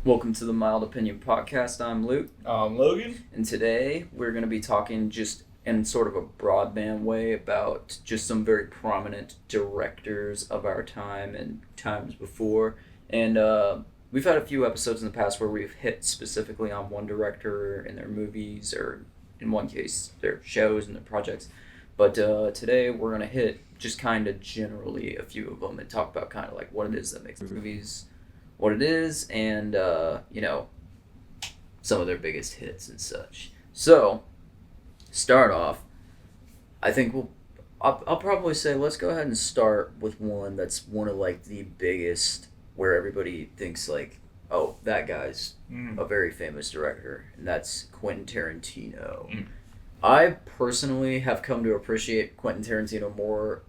Welcome to the Mild Opinion Podcast. I'm Luke, Logan. and today we're going to be talking just in sort of a broadband way about just some very prominent directors of our time and times before. And we've had a few episodes in the past where we've hit specifically on one director and their movies, or in one case, their shows and their projects. But today we're going to hit just kind of generally a few of them and talk about kind of like what it is that makes movies what it is, and some of their biggest hits and such. So, start off. I think I'll probably say let's go ahead and start with one that's one of like the biggest, where everybody thinks like, oh, that guy's a very famous director, and that's Quentin Tarantino. I personally have come to appreciate Quentin Tarantino more.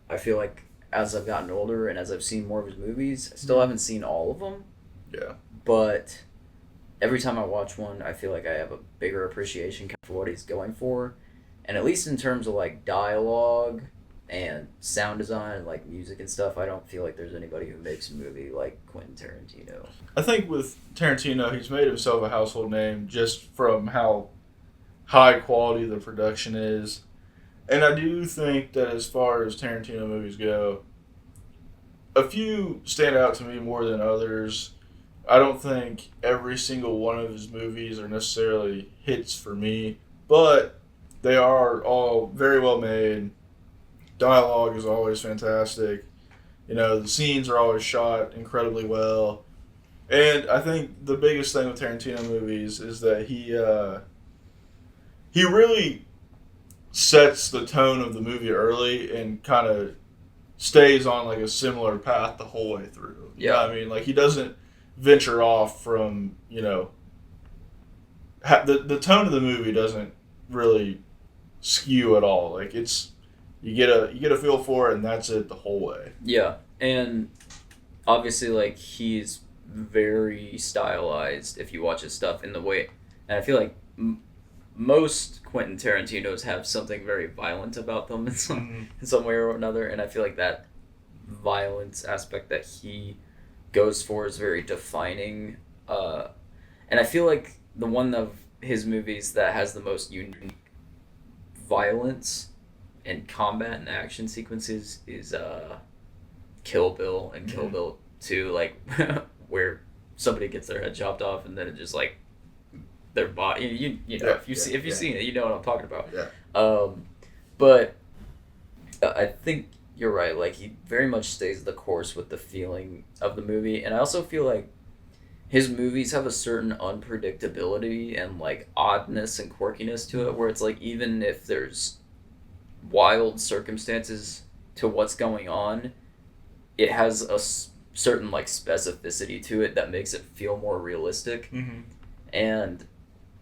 I feel like as I've gotten older and as I've seen more of his movies, I still haven't seen all of them. Yeah. But every time I watch one, I feel like I have a bigger appreciation for what he's going for. And at least in terms of like dialogue and sound design, like music and stuff, I don't feel like there's anybody who makes a movie like Quentin Tarantino. I think with Tarantino, he's made himself a household name just from how high quality the production is. And I do think that as far as Tarantino movies go, a few stand out to me more than others. I don't think every single one of his movies are necessarily hits for me, but they are all very well made. Dialogue is always fantastic. The scenes are always shot incredibly well. And I think the biggest thing with Tarantino movies is that he really sets the tone of the movie early and kind of stays on like a similar path the whole way through. Yeah. Like he doesn't venture off from, the tone of the movie doesn't really skew at all. Like it's you get a feel for it, and that's it the whole way. Yeah. And obviously like he's very stylized if you watch his stuff in the way, and I feel like most Quentin Tarantinos have something very violent about them in some way or another, and I feel like that violence aspect that he goes for is very defining. And I feel like the one of his movies that has the most unique violence and combat and action sequences is Kill Bill and Kill Bill 2, like where somebody gets their head chopped off and then it just like their body, if you've seen it, you know what I'm talking about. Yeah. But I think you're right. Like he very much stays the course with the feeling of the movie, and I also feel like his movies have a certain unpredictability and like oddness and quirkiness to it, where it's like even if there's wild circumstances to what's going on, it has a certain like specificity to it that makes it feel more realistic. And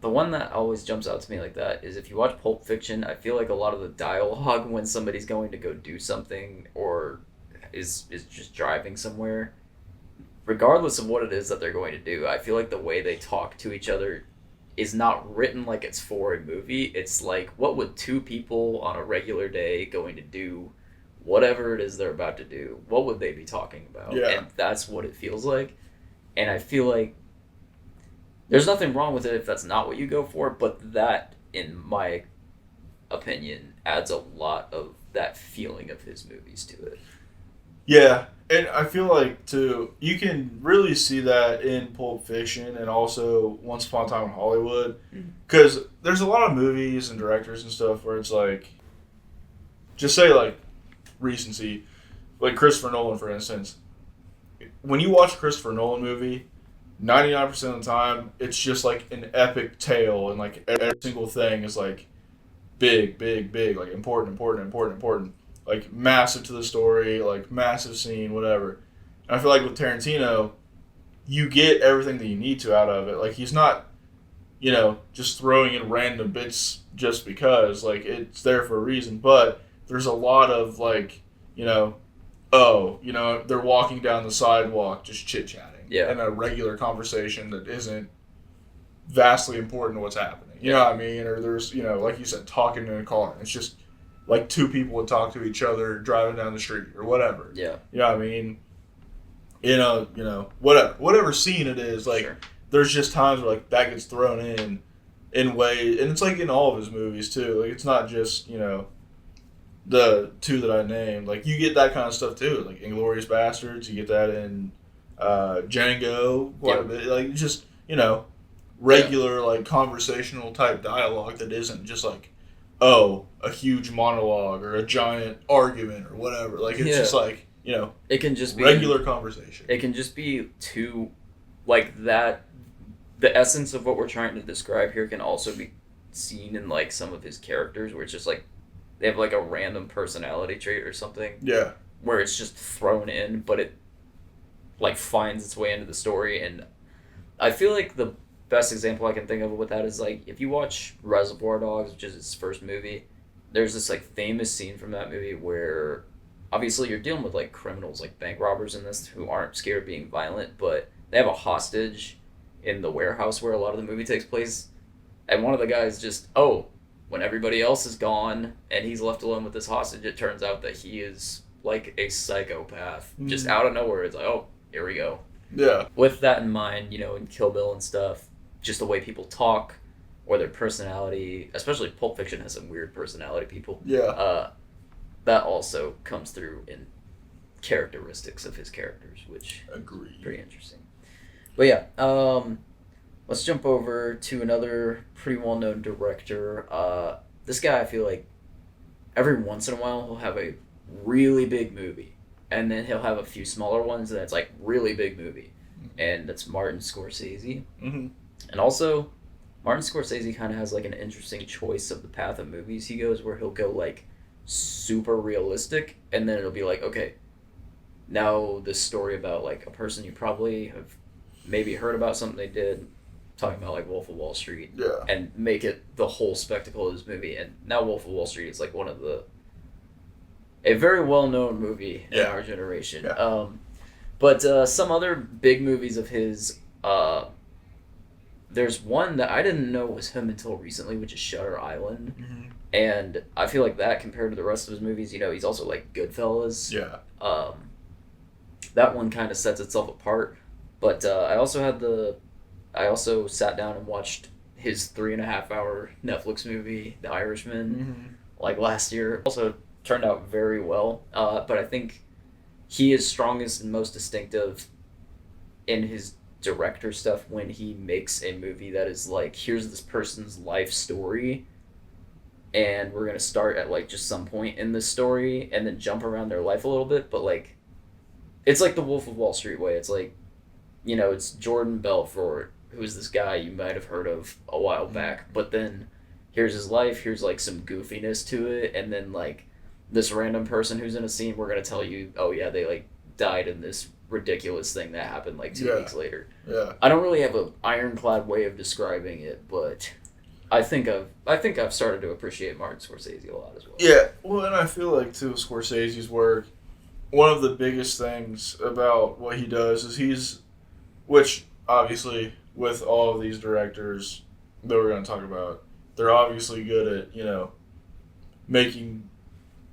the one that always jumps out to me like that is if you watch Pulp Fiction, I feel like a lot of the dialogue when somebody's going to go do something or is just driving somewhere, regardless of what it is that they're going to do, I feel like the way they talk to each other is not written like it's for a movie. It's like, what would two people on a regular day going to do whatever it is they're about to do? What would they be talking about? Yeah. And that's what it feels like. And I feel like there's nothing wrong with it if that's not what you go for, but that, in my opinion, adds a lot of that feeling of his movies to it. Yeah, and I feel like you can really see that in Pulp Fiction and also Once Upon a Time in Hollywood, because there's a lot of movies and directors and stuff where it's like, just say like recency, like Christopher Nolan for instance. When you watch a Christopher Nolan movie, 99% of the time, it's just like an epic tale, and like every single thing is like big, like important, like massive to the story, like massive scene, whatever. And I feel like with Tarantino, you get everything that you need to out of it. Like he's not, just throwing in random bits just because, like it's there for a reason. But there's a lot of like, they're walking down the sidewalk just chit-chatting. Yeah. In a regular conversation that isn't vastly important to what's happening. You know what I mean? Or there's, like you said, talking in a car. It's just like two people would talk to each other driving down the street or whatever. Yeah. You know what I mean? in a, you know, whatever scene it is, like, Sure. there's just times where, like, that gets thrown in ways, and it's, like, in all of his movies, too. Like, it's not just, you know, the two that I named. Like, you get that kind of stuff, too. Like, Inglourious Basterds, you get that in Django quite a bit. Like, just, you know, regular, like, conversational type dialogue that isn't just, like, oh, a huge monologue or a giant argument or whatever. Like, it's just, like, you know, it can just be regular conversation. It can just be too, like, that. The essence of what we're trying to describe here can also be seen in, like, some of his characters, where it's just, like, they have, like, a random personality trait or something. Yeah. Where it's just thrown in, but it, like, finds its way into the story. And I feel like the best example I can think of with that is, like, if you watch Reservoir Dogs, which is his first movie, there's this, like, famous scene from that movie where obviously you're dealing with, like, criminals, like bank robbers in this, who aren't scared of being violent, but they have a hostage in the warehouse where a lot of the movie takes place, and one of the guys just, when everybody else is gone and he's left alone with this hostage, it turns out that he is, like, a psychopath. Just out of nowhere, it's like, here we go. Yeah. With that in mind, you know, in Kill Bill and stuff, just the way people talk, or their personality, especially Pulp Fiction has some weird personality people. Yeah. That also comes through in characteristics of his characters, which Agreed. is pretty interesting. But yeah, let's jump over to another pretty well-known director. This guy, I feel like every once in a while he'll have a really big movie, and then he'll have a few smaller ones, and it's like really big movie, and that's Martin Scorsese. Mm-hmm. And also, Martin Scorsese kind of has like an interesting choice of the path of movies he goes, where he'll go like super realistic, and then it'll be like, okay, now this story about like a person you probably have maybe heard about something they did, talking about like Wolf of Wall Street, Yeah. and make it the whole spectacle of this movie. And now Wolf of Wall Street is like a very well-known movie in our generation. Yeah. But some other big movies of his, there's one that I didn't know was him until recently, which is Shutter Island. Mm-hmm. And I feel like that, compared to the rest of his movies, you know, he's also like Goodfellas. Yeah. That one kind of sets itself apart. But I also sat down and watched his 3.5-hour Netflix movie, The Irishman, like last year. Also turned out very well. But I think he is strongest and most distinctive in his director stuff when he makes a movie that is like, here's this person's life story, and we're going to start at like just some point in this story and then jump around their life a little bit. But like, it's like the Wolf of Wall Street way. It's like, you know, it's Jordan Belfort, who's this guy you might have heard of a while back, but then here's his life, here's like some goofiness to it, and then like this random person who's in a scene, we're going to tell you, oh yeah, they like died in this ridiculous thing that happened like 2 weeks later. Yeah. I don't really have an ironclad way of describing it, but I think I've started to appreciate Martin Scorsese a lot as well. Yeah. Well, and I feel like too, Scorsese's work, one of the biggest things about what he does is which obviously with all of these directors that we're going to talk about, they're obviously good at, you know, making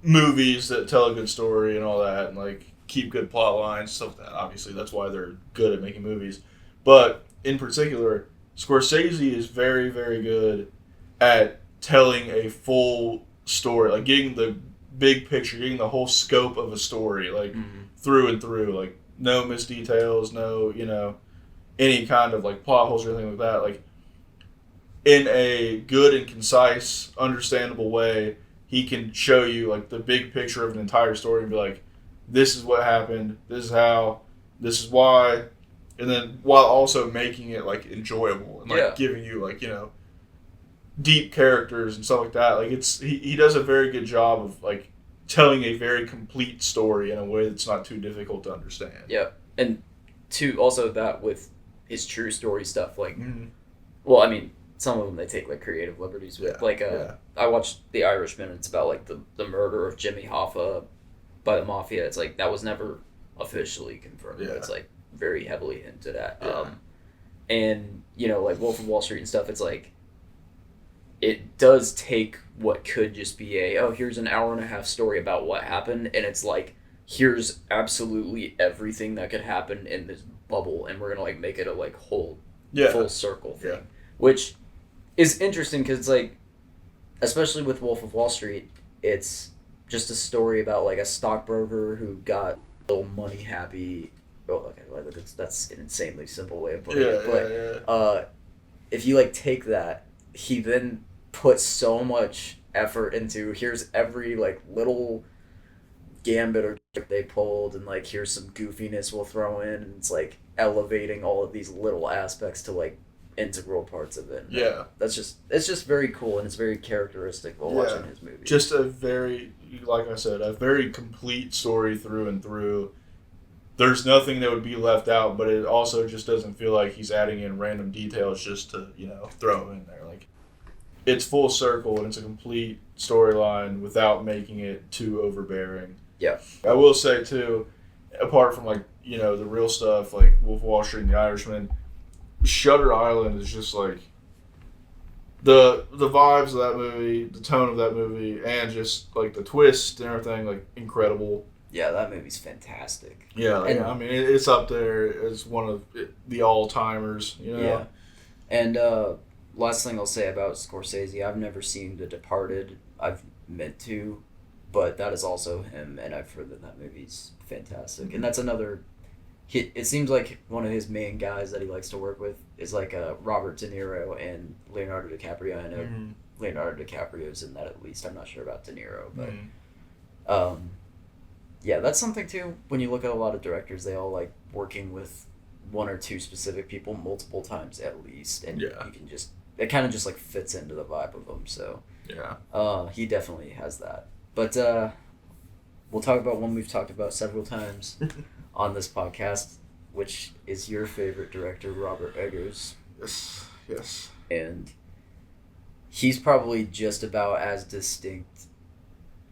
movies that tell a good story and all that, and like keep good plot lines, stuff like that. Obviously, that's why they're good at making movies. But in particular, Scorsese is very, very good at telling a full story, like getting the big picture, getting the whole scope of a story, like through and through, like no missed details, no, you know, any kind of like plot holes or anything like that. Like in a good and concise, understandable way, he can show you like the big picture of an entire story and be like, this is what happened, this is how, this is why, and then while also making it like enjoyable and like giving you like, you know, deep characters and stuff like that. Like it's he does a very good job of like telling a very complete story in a way that's not too difficult to understand. Yeah, and to also that with his true story stuff, like, well, I mean, some of them they take like creative liberties with. I watched The Irishman. It's about like the murder of Jimmy Hoffa by the mafia. It's like that was never officially confirmed. It's like very heavily hinted at. And you know, like Wolf of Wall Street and stuff. It's like it does take what could just be here's an hour and a half story about what happened, and it's like, here's absolutely everything that could happen in this bubble, and we're gonna like make it a like whole full circle thing, which is interesting because like, especially with Wolf of Wall Street, it's just a story about like a stockbroker who got a little money happy. Oh, okay, well, that's an insanely simple way of putting it. But if you like take that, he then puts so much effort into here's every like little gambit or trick they pulled, and like here's some goofiness we'll throw in, and it's like elevating all of these little aspects to like integral parts of it. Yeah, it's just very cool, and it's very characteristic while watching his movie. Just a very, like I said, a very complete story through and through. There's nothing that would be left out, but it also just doesn't feel like he's adding in random details just to, throw them in there. Like, it's full circle, and it's a complete storyline without making it too overbearing. Yeah. I will say, too, apart from, like, the real stuff, like Wolf of Wall Street and The Irishman, Shutter Island is just, like, the vibes of that movie, the tone of that movie, and just, like, the twist and everything, like, incredible. Yeah, that movie's fantastic. Yeah, I mean, it's up there as one of the all-timers, Yeah. And last thing I'll say about Scorsese, I've never seen The Departed. I've meant to, but that is also him, and I've heard that movie's fantastic. Mm-hmm. And that's another... It seems like one of his main guys that he likes to work with is like Robert De Niro and Leonardo DiCaprio. I know Leonardo DiCaprio's in that at least. I'm not sure about De Niro, but... Yeah, that's something too. When you look at a lot of directors, they all like working with one or two specific people multiple times at least, and you can just it kind of just like fits into the vibe of them. So he definitely has that. But we'll talk about one we've talked about several times on this podcast, which is your favorite director, Robert Eggers. Yes. And he's probably just about as distinct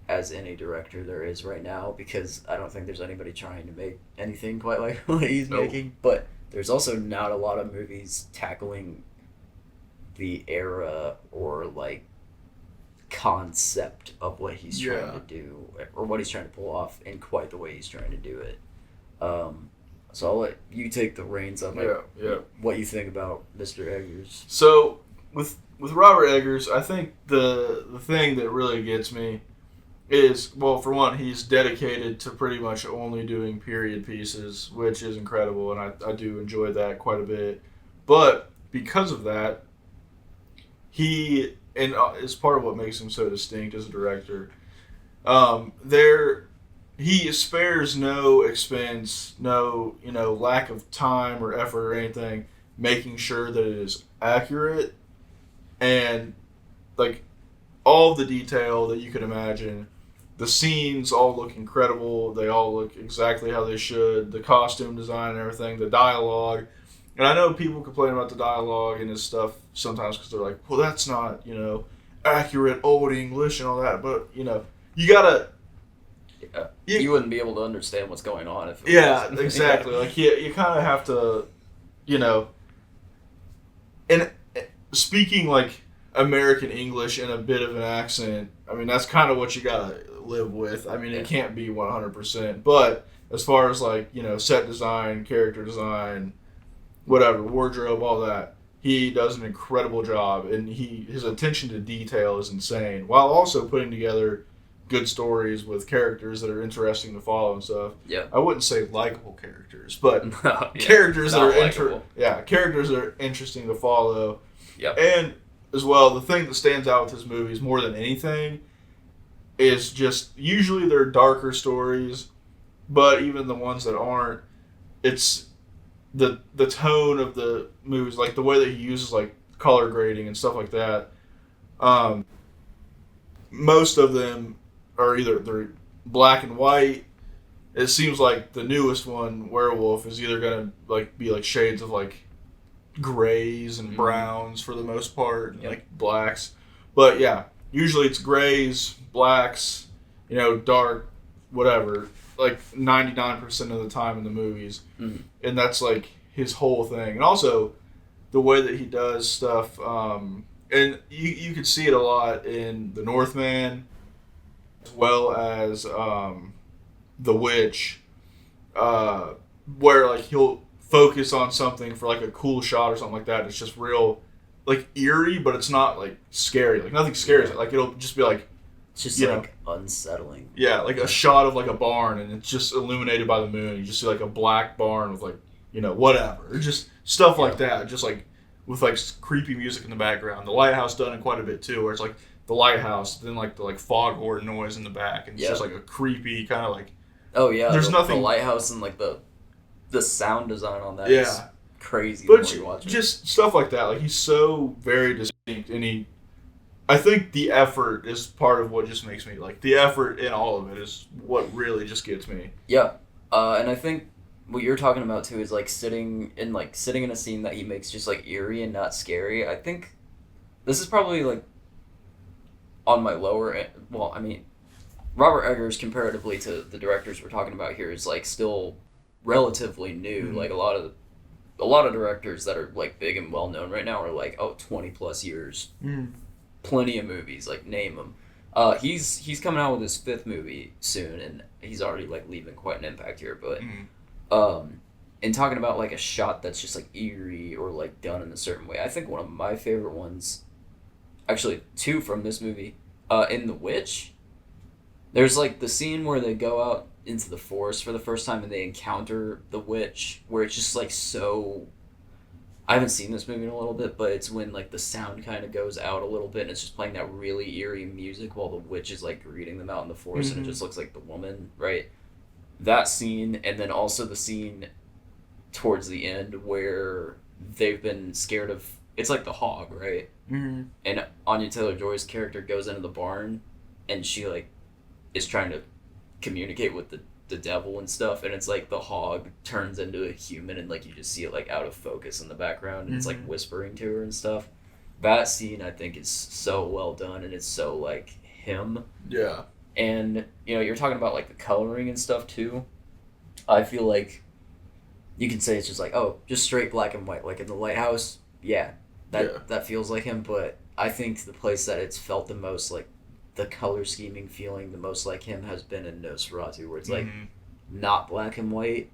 as any director there is right now, because I don't think there's anybody trying to make anything quite like what he's making. But there's also not a lot of movies tackling the era or like concept of what he's trying to do or what he's trying to pull off in quite the way he's trying to do it. So I'll let you take the reins on what you think about Mr. Eggers. So with Robert Eggers, I think the thing that really gets me is, well, for one, he's dedicated to pretty much only doing period pieces, which is incredible, and I do enjoy that quite a bit. But because of that, he, and it's part of what makes him so distinct as a director, he spares no expense, no, lack of time or effort or anything, making sure that it is accurate and, like, all of the detail that you could imagine. The scenes all look incredible. They all look exactly how they should. The costume design and everything. The dialogue. And I know people complain about the dialogue and his stuff sometimes because they're like, well, that's not, accurate old English and all that. But, you gotta... You wouldn't be able to understand what's going on if it was. Exactly. Like, you kind of have to, And speaking, like, American English in a bit of an accent, I mean, that's kind of what you gotta live with. I mean, it can't be 100%, but as far as like, set design, character design, whatever, wardrobe, all that, he does an incredible job, and his attention to detail is insane, while also putting together good stories with characters that are interesting to follow and stuff. Yeah. I wouldn't say likable characters, but characters that are characters that are interesting to follow. Yeah. And as well, the thing that stands out with his movies more than anything is just usually they're darker stories, but even the ones that aren't, it's the tone of the movies, like the way that he uses like color grading and stuff like that. Most of them are either they're black and white. It seems like the newest one, Werewolf, is either gonna like be like shades of like grays and browns for the most part, and like blacks. But yeah, usually it's grays, blacks, dark, whatever, like 99% of the time in the movies. And that's like his whole thing. And also the way that he does stuff, and you can see it a lot in The Northman, as well as The Witch, where like he'll focus on something for like a cool shot or something like that. It's just real, like eerie, but it's not like scary. Like nothing scares it. Like it'll just be like, It's just like unsettling. Yeah, like a shot of like a barn, and it's just illuminated by the moon. You just see like a black barn with like whatever, just stuff like that. Just like with like creepy music in the background. The lighthouse done it quite a bit too, where it's like the lighthouse, then like the like foghorn noise in the back, and it's just like a creepy kind of like. Oh yeah, there's nothing. The lighthouse and like the sound design on that is crazy. But just stuff like that. Like he's so very distinct, and I think the effort is part of what just makes me like the effort in all of it is what really just gets me. Yeah, and I think what you're talking about too is like sitting in a scene that he makes just like eerie and not scary. I think this is probably like on my lower end. Well, I mean, Robert Eggers comparatively to the directors we're talking about here is like still relatively new. Like a lot of directors that are like big and well known right now are like 20 plus years. Plenty of movies, like name them. He's coming out with his 5th movie soon, and he's already like leaving quite an impact here. But in talking about like a shot that's just like eerie or like done in a certain way, I think one of my favorite ones, actually 2 from this movie, in The Witch. There's like the scene where they go out into the forest for the first time and they encounter the witch, where it's just like so. I haven't seen this movie in a little bit, but it's when like the sound kind of goes out a little bit and it's just playing that really eerie music while the witch is like greeting them out in the forest, and it just looks like the woman, right? That scene, and then also the scene towards the end where they've been scared of, it's like the hog, right? And Anya Taylor-Joy's character goes into the barn and she like is trying to communicate with the devil and stuff, and it's like the hog turns into a human and like you just see it like out of focus in the background, and it's like whispering to her and stuff. That scene I think is so well done, and it's so like him. Yeah. And you're talking about like the coloring and stuff too. I feel like you can say it's just like just straight black and white, like in The Lighthouse. That feels like him, but I think the place that it's felt the most like the color scheming feeling the most like him has been in Nosferatu, where it's like not black and white,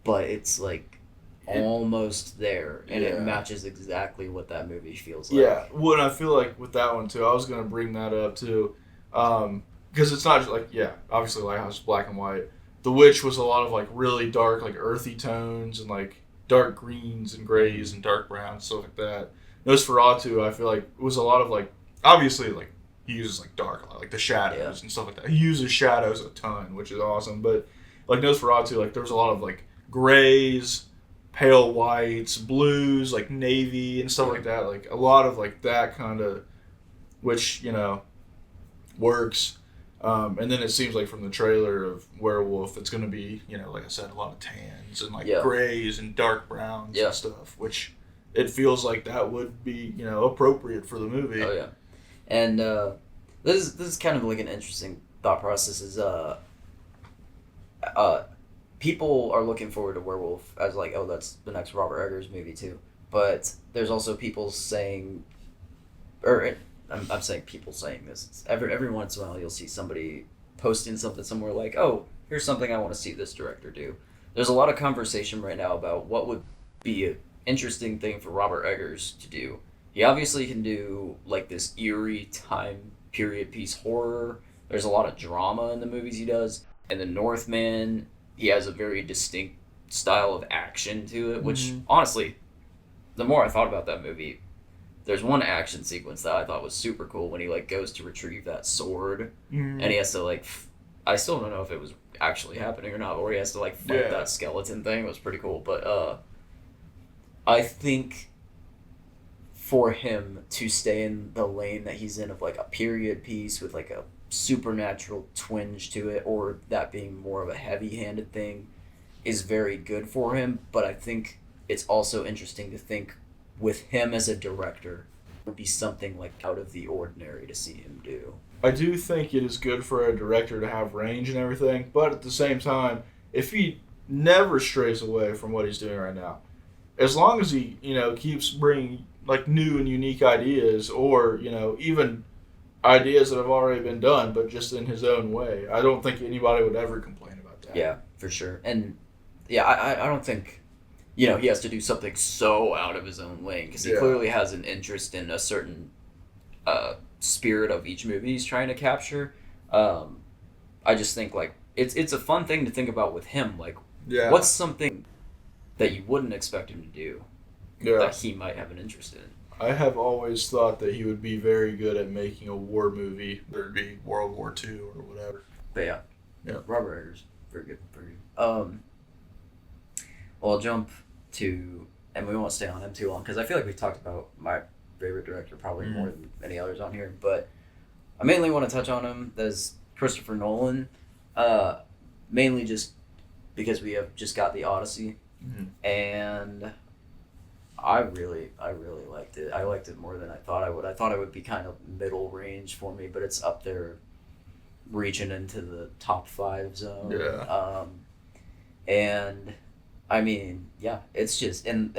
but it's like almost there, and it matches exactly what that movie feels like. Yeah, well, I feel like with that one too, I was gonna bring that up too, because it's not just like obviously Lighthouse is black and white. The Witch was a lot of like really dark, like earthy tones and like dark greens and grays and dark browns, stuff like that. Nosferatu, I feel like was a lot of like obviously like. He uses like dark a lot, like the shadows and stuff like that. He uses shadows a ton, which is awesome. But like Nosferatu, like there was a lot of like grays, pale whites, blues, like navy and stuff like that. Like a lot of like that kind of, which works. And then it seems like from the trailer of Werewolf, it's going to be like I said, a lot of tans and like grays and dark browns and stuff, which it feels like that would be appropriate for the movie. Oh yeah. And this is kind of like an interesting thought process. Is people are looking forward to Werewolf as like, that's the next Robert Eggers movie too. But there's also people saying, I'm saying people saying this. It's every once in a while you'll see somebody posting something somewhere like, here's something I want to see this director do. There's a lot of conversation right now about what would be an interesting thing for Robert Eggers to do. He obviously can do like this eerie time period piece horror. There's a lot of drama in the movies he does. And the Northman, he has a very distinct style of action to it, which honestly, the more I thought about that movie, there's one action sequence that I thought was super cool when he like goes to retrieve that sword and he has to like, I still don't know if it was actually happening or not, or he has to like fight that skeleton thing. It was pretty cool. But I think for him to stay in the lane that he's in of like a period piece with like a supernatural twinge to it, or that being more of a heavy-handed thing, is very good for him. But I think it's also interesting to think with him as a director would be something like out of the ordinary to see him do. I do think it is good for a director to have range and everything, but at the same time, if he never strays away from what he's doing right now, as long as he keeps bringing like new and unique ideas, or even ideas that have already been done, but just in his own way. I don't think anybody would ever complain about that. Yeah, for sure. And yeah, I don't think, you know, he has to do something so out of his own lane because he clearly has an interest in a certain spirit of each movie he's trying to capture. I just think like it's a fun thing to think about with him. Like, what's something that you wouldn't expect him to do that he might have an interest in? I have always thought that he would be very good at making a war movie. There'd be World War II or whatever. But yeah, Robert Eggers, very good, very good. Well, I'll jump to, and we won't stay on him too long because I feel like we've talked about my favorite director probably more than any others on here. But I mainly want to touch on him as Christopher Nolan, mainly just because we have just got the Odyssey, and I really liked it. I liked it more than I thought I would. I thought it would be kind of middle range for me, but it's up there, reaching into the top 5 zone. And I mean, yeah, it's just and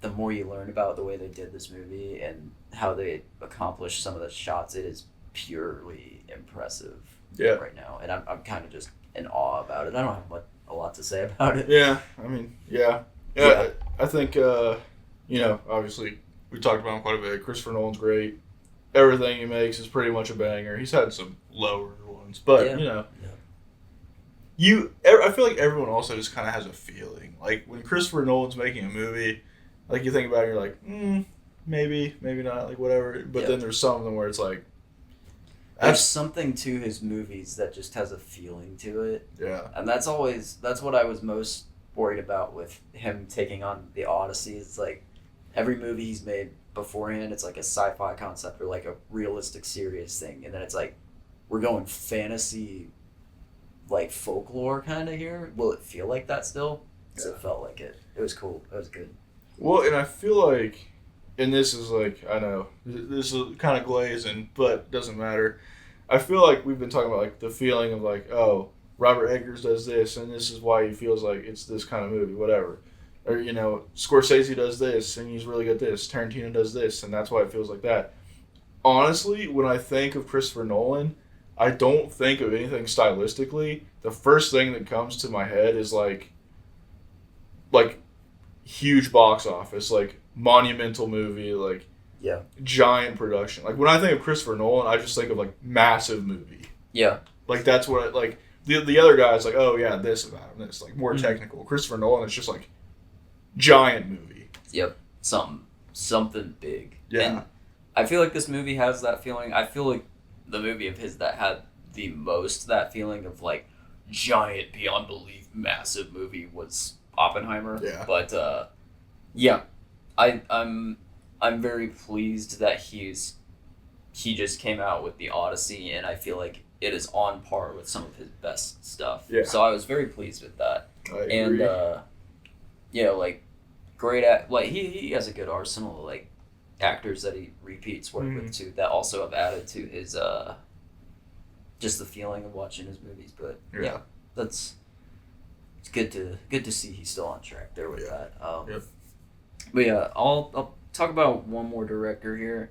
the more you learn about the way they did this movie and how they accomplished some of the shots, it is purely impressive right now, and I'm kind of just in awe about it. I don't have a lot to say about it. I think obviously we talked about him quite a bit. Christopher Nolan's great. Everything he makes is pretty much a banger. He's had some lower ones, but I feel like everyone also just kind of has a feeling. Like when Christopher Nolan's making a movie, like you think about it, you're like, maybe not, like whatever. But then there's some of them where it's like, there's something to his movies that just has a feeling to it. Yeah. And that's what I was most worried about with him taking on the Odyssey. It's like every movie he's made beforehand, it's like a sci-fi concept or like a realistic, serious thing. And then it's like, we're going fantasy, like folklore kind of here. Will it feel like that still? Because it felt like it. It was cool. It was good. Well, and I feel like, and this is like, I know, this is kind of glazing, but doesn't matter. I feel like we've been talking about like the feeling of like, oh, Robert Eggers does this, and this is why he feels like it's this kind of movie, whatever. Or, Scorsese does this, and he's really good at this. Tarantino does this, and that's why it feels like that. Honestly, when I think of Christopher Nolan, I don't think of anything stylistically. The first thing that comes to my head is like huge box office, like monumental movie, like giant production. Like when I think of Christopher Nolan, I just think of like massive movie. Yeah. Like that's what the other guys like, oh yeah, this about him, this like more technical. Christopher Nolan is just like giant movie. Yep. Something big. Yeah. And I feel like this movie has that feeling. I feel like the movie of his that had the most that feeling of like giant beyond belief massive movie was Oppenheimer. Yeah. But I'm very pleased that he just came out with the Odyssey, and I feel like it is on par with some of his best stuff. Yeah. So I was very pleased with that. I agree. And like great at like he has a good arsenal of like actors that he repeats work with too that also have added to his just the feeling of watching his movies. But it's good to see he's still on track there with that. But yeah, I'll talk about one more director here.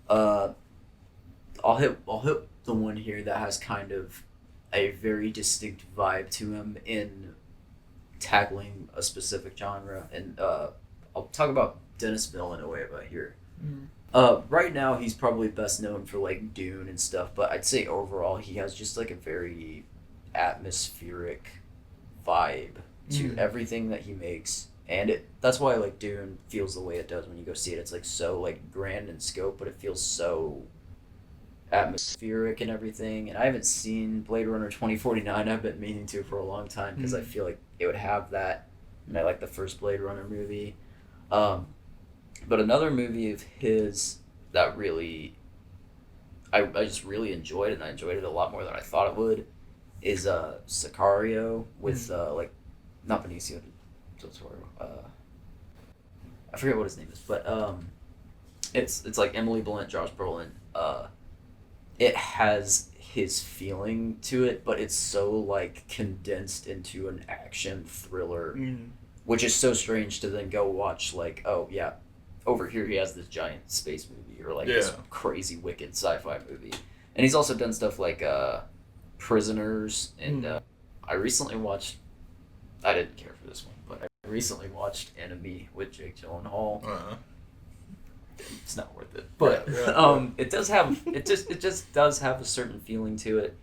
I'll hit the one here that has kind of a very distinct vibe to him in tackling a specific genre, and I'll talk about Denis Villeneuve here. Right now he's probably best known for like Dune and stuff, but I'd say overall he has just like a very atmospheric vibe to everything that he makes, and that's why like Dune feels the way it does when you go see it. It's like so like grand in scope, but it feels so atmospheric and everything. And I haven't seen Blade Runner 2049. I've been meaning to for a long time because I feel like it would have that, and I like the first Blade Runner movie. But another movie of his that really I just really enjoyed it, and I enjoyed it a lot more than I thought it would, is Sicario with like not Benicio del Toro. I forget what his name is, but it's like Emily Blunt, Josh Brolin. It has his feeling to it, but it's so like condensed into an action thriller, which is so strange to then go watch like, oh yeah, over here he has this giant space movie or like this crazy wicked sci-fi movie, and he's also done stuff like Prisoners, and I recently watched. I didn't care for this one, but I recently watched Enemy with Jake Gyllenhaal. It's not worth it, but it does have it just does have a certain feeling to it.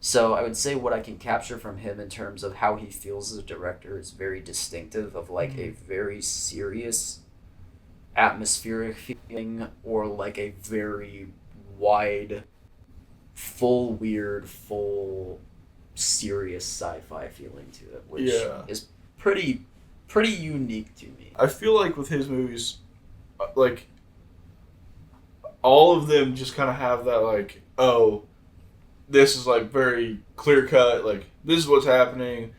So I would say what I can capture from him in terms of how he feels as a director is very distinctive of like a very serious atmospheric feeling or like a very wide, full serious sci-fi feeling to it, which is pretty unique to me. I feel like with his movies, like all of them just kind of have that like, oh, this is like very clear cut, like this is what's happening,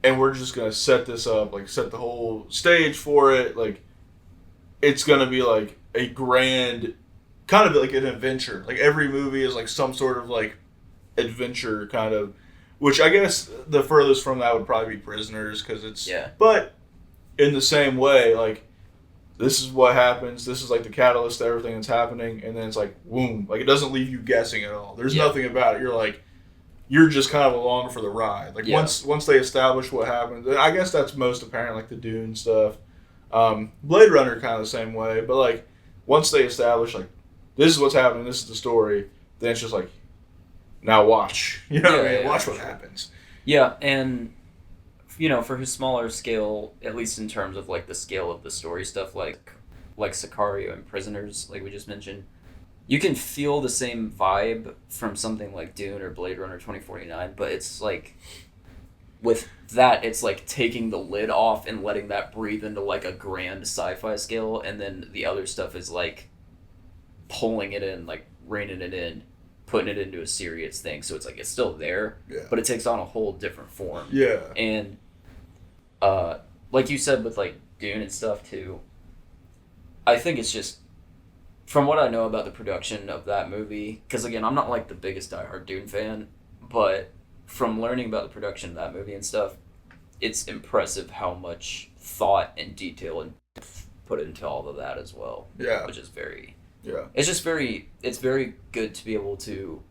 and we're just gonna set this up, like set the whole stage for it, like it's gonna be like a grand, kind of like an adventure. Like every movie is like some sort of like adventure kind of, which I guess the furthest from that would probably be Prisoners, because it's but in the same way, like this is what happens, this is like the catalyst to everything that's happening, and then it's like boom, like it doesn't leave you guessing at all. There's nothing about it. You're just kind of along for the ride. Like once they establish what happens, and I guess that's most apparent, like the Dune stuff. Blade Runner kind of the same way, but like once they establish like this is what's happening, this is the story, then it's just like now watch. You know what I mean? Watch what happens. Yeah, and you know, for his smaller scale, at least in terms of like the scale of the story stuff, like Sicario and Prisoners, like we just mentioned, you can feel the same vibe from something like Dune or Blade Runner 2049, but it's like with that, it's like taking the lid off and letting that breathe into like a grand sci-fi scale, and then the other stuff is like pulling it in, like reining it in, putting it into a serious thing. So it's like it's still there, but it takes on a whole different form. Yeah. And like you said with like Dune and stuff too, I think it's just from what I know about the production of that movie, because again, I'm not like the biggest diehard Dune fan, but from learning about the production of that movie and stuff, it's impressive how much thought and detail and put into all of that as well. Yeah. Which is very... Yeah. It's very good to be able to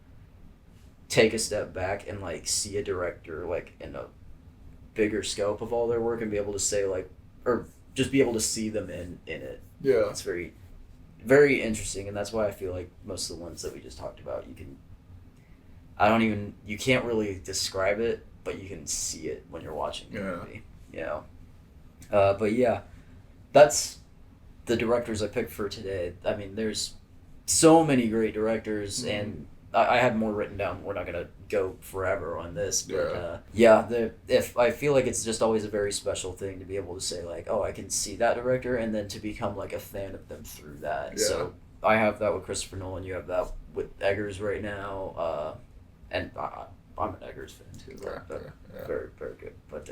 take a step back and like see a director like in a bigger scope of all their work and be able to say like, or just be able to see them in it. Yeah. It's very, very interesting, and that's why I feel like most of the ones that we just talked about, you can't really describe it, but you can see it when you're watching the movie. You know? But yeah, that's the directors I picked for today. I mean, there's so many great directors, and I had more written down. We're not gonna go forever on this, but if I feel like it's just always a very special thing to be able to say like, oh, I can see that director, and then to become like a fan of them through that. Yeah. So I have that with Christopher Nolan. You have that with Eggers right now, and I'm an Eggers fan too. Very, very good. But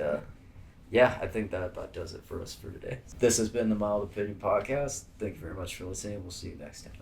yeah, I think that about does it for us for today. This has been the Mild Opinion Podcast. Thank you very much for listening. We'll see you next time.